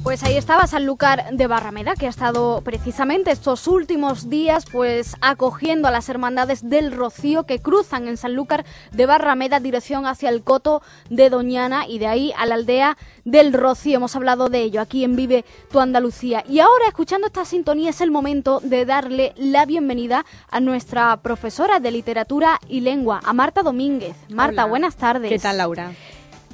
Pues ahí estaba Sanlúcar de Barrameda, que ha estado precisamente estos últimos días pues acogiendo a las hermandades del Rocío que cruzan en Sanlúcar de Barrameda dirección hacia el Coto de Doñana y de ahí a la aldea del Rocío. Hemos hablado de ello aquí en Vive tu Andalucía. Y ahora, escuchando esta sintonía, es el momento de darle la bienvenida a nuestra profesora de literatura y lengua, a Marta Domínguez. Marta, hola. Buenas tardes. ¿Qué tal, Laura?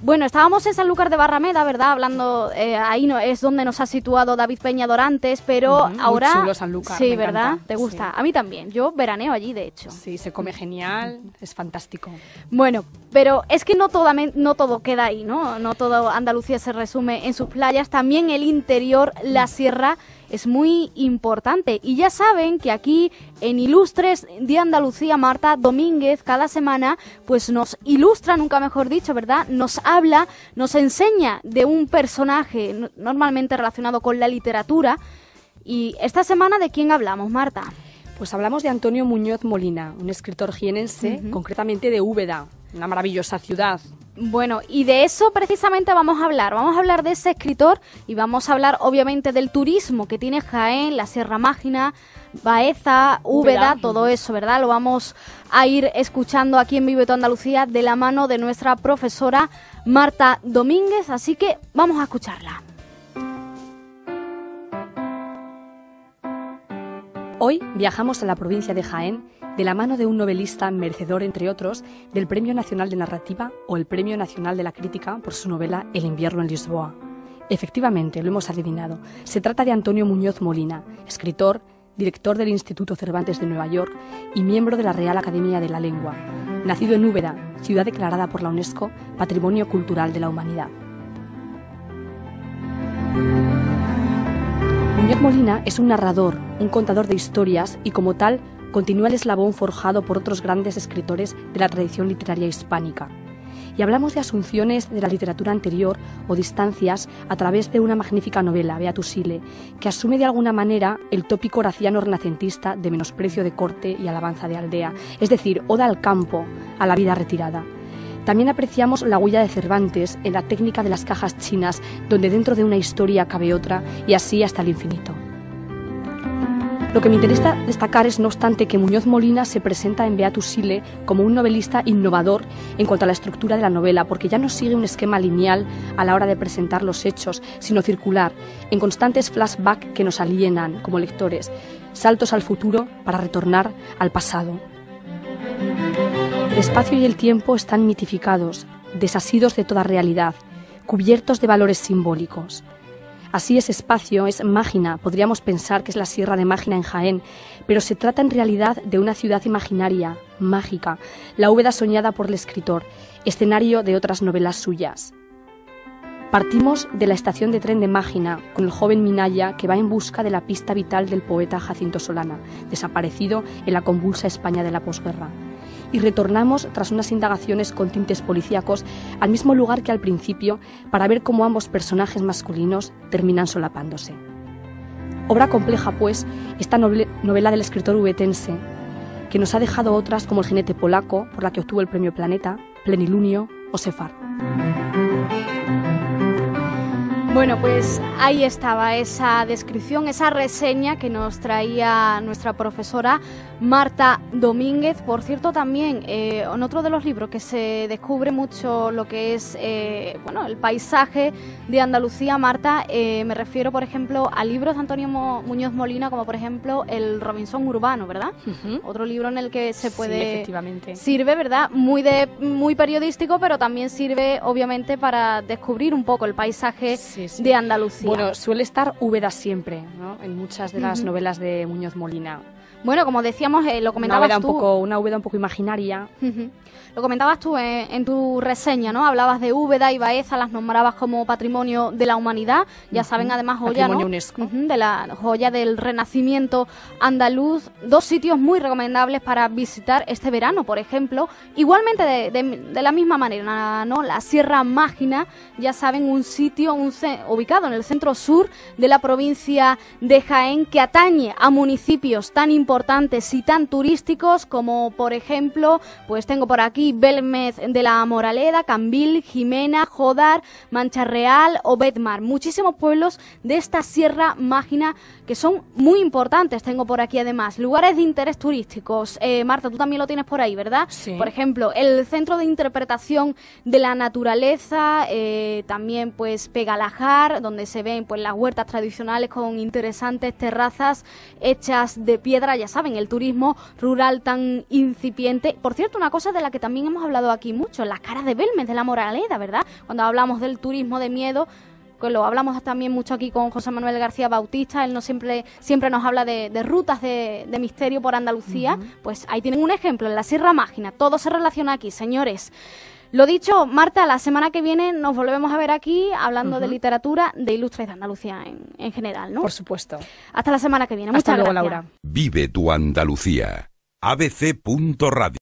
Bueno, estábamos en Sanlúcar de Barrameda, ¿verdad? Hablando, ahí no, es donde nos ha situado David Peña Dorantes, pero ahora... Muy chulo Sanlúcar, sí, me ¿verdad? encanta. ¿Te gusta? Sí. A mí también, yo veraneo allí, de hecho. Sí, se come genial, es fantástico. Bueno, pero es que no todo queda ahí, ¿no? No todo Andalucía se resume en sus playas, también el interior, la sierra, es muy importante. Y ya saben que aquí en Ilustres de Andalucía, Marta Domínguez cada semana pues nos ilustra, nunca mejor dicho, ¿verdad? Nos habla, nos enseña de un personaje normalmente relacionado con la literatura. Y esta semana, ¿de quién hablamos, Marta? Pues hablamos de Antonio Muñoz Molina, un escritor jienense, concretamente de Úbeda, una maravillosa ciudad. Bueno, y de eso precisamente vamos a hablar de ese escritor y vamos a hablar obviamente del turismo que tiene Jaén, la Sierra Mágina, Baeza, Úbeda, todo eso, ¿verdad? Lo vamos a ir escuchando aquí en Vive tu Andalucía de la mano de nuestra profesora Marta Domínguez, así que vamos a escucharla. Hoy viajamos a la provincia de Jaén de la mano de un novelista merecedor, entre otros, del Premio Nacional de Narrativa o el Premio Nacional de la Crítica por su novela El invierno en Lisboa. Efectivamente, lo hemos adivinado. Se trata de Antonio Muñoz Molina, escritor, director del Instituto Cervantes de Nueva York y miembro de la Real Academia de la Lengua, nacido en Úbeda, ciudad declarada por la UNESCO Patrimonio Cultural de la Humanidad. Muñoz Molina es un narrador, un contador de historias y, como tal, continúa el eslabón forjado por otros grandes escritores de la tradición literaria hispánica. Y hablamos de asunciones de la literatura anterior o distancias a través de una magnífica novela, Beatus Ile, que asume de alguna manera el tópico horaciano renacentista de menosprecio de corte y alabanza de aldea, es decir, oda al campo, a la vida retirada. También apreciamos la huella de Cervantes en la técnica de las cajas chinas, donde dentro de una historia cabe otra y así hasta el infinito. Lo que me interesa destacar es, no obstante, que Muñoz Molina se presenta en Beatus Ile como un novelista innovador en cuanto a la estructura de la novela, porque ya no sigue un esquema lineal a la hora de presentar los hechos, sino circular, en constantes flashbacks que nos alienan como lectores, saltos al futuro para retornar al pasado. El espacio y el tiempo están mitificados, desasidos de toda realidad, cubiertos de valores simbólicos. Así ese espacio es Mágina, podríamos pensar que es la Sierra de Mágina en Jaén, pero se trata en realidad de una ciudad imaginaria, mágica, la Úbeda soñada por el escritor, escenario de otras novelas suyas. Partimos de la estación de tren de Mágina con el joven Minaya que va en busca de la pista vital del poeta Jacinto Solana, desaparecido en la convulsa España de la posguerra. Y retornamos, tras unas indagaciones con tintes policíacos, al mismo lugar que al principio, para ver cómo ambos personajes masculinos terminan solapándose. Obra compleja, pues, esta novela del escritor ubetense, que nos ha dejado otras como El jinete polaco, por la que obtuvo el premio Planeta, Plenilunio o Sefar. Bueno, pues ahí estaba esa descripción, esa reseña que nos traía nuestra profesora Marta Domínguez. Por cierto, también en otro de los libros que se descubre mucho lo que es el paisaje de Andalucía, Marta, me refiero, por ejemplo, a libros de Antonio Muñoz Molina, como por ejemplo El Robinson Urbano, ¿verdad? Otro libro en el que se puede... Sí, efectivamente. Sirve, ¿verdad? Muy periodístico, pero también sirve, obviamente, para descubrir un poco el paisaje de Andalucía. Bueno, suele estar Úbeda siempre, ¿no? En muchas de las novelas de Muñoz Molina. Bueno, como decíamos, lo comentabas tú. Una Úbeda un poco imaginaria. Lo comentabas tú en tu reseña, ¿no? Hablabas de Úbeda y Baeza, las nombrabas como patrimonio de la humanidad. Ya saben, además, joya, patrimonio ¿no? UNESCO. De la joya del Renacimiento andaluz. Dos sitios muy recomendables para visitar este verano, por ejemplo. Igualmente de la misma manera, ¿no? La Sierra Mágina, ya saben, un sitio ubicado en el centro sur de la provincia de Jaén, que atañe a municipios tan importantes importantes y tan turísticos como, por ejemplo, pues tengo por aquí Belmez de la Moraleda, Cambil, Jimena, Jodar, Mancha Real o Bedmar. Muchísimos pueblos de esta Sierra Mágina que son muy importantes. Tengo por aquí además lugares de interés turísticos. Marta, tú también lo tienes por ahí, ¿verdad? Sí. Por ejemplo, el Centro de Interpretación de la Naturaleza, también pues Pegalajar, donde se ven pues las huertas tradicionales con interesantes terrazas hechas de piedra, ya saben, el turismo rural tan incipiente. Por cierto, una cosa de la que también hemos hablado aquí mucho, las caras de Belmez de la Moraleda, ¿verdad? Cuando hablamos del turismo de miedo, que lo hablamos también mucho aquí con José Manuel García Bautista, él siempre nos habla de rutas de misterio por Andalucía. Pues ahí tienen un ejemplo, en la Sierra Mágina, todo se relaciona aquí, señores. Lo dicho, Marta, la semana que viene nos volvemos a ver aquí hablando de literatura, de Ilustres de Andalucía en general, ¿no? Por supuesto. Hasta la semana que viene. Hasta Muchas luego, gracias. Laura. Vive tu Andalucía. abc.radio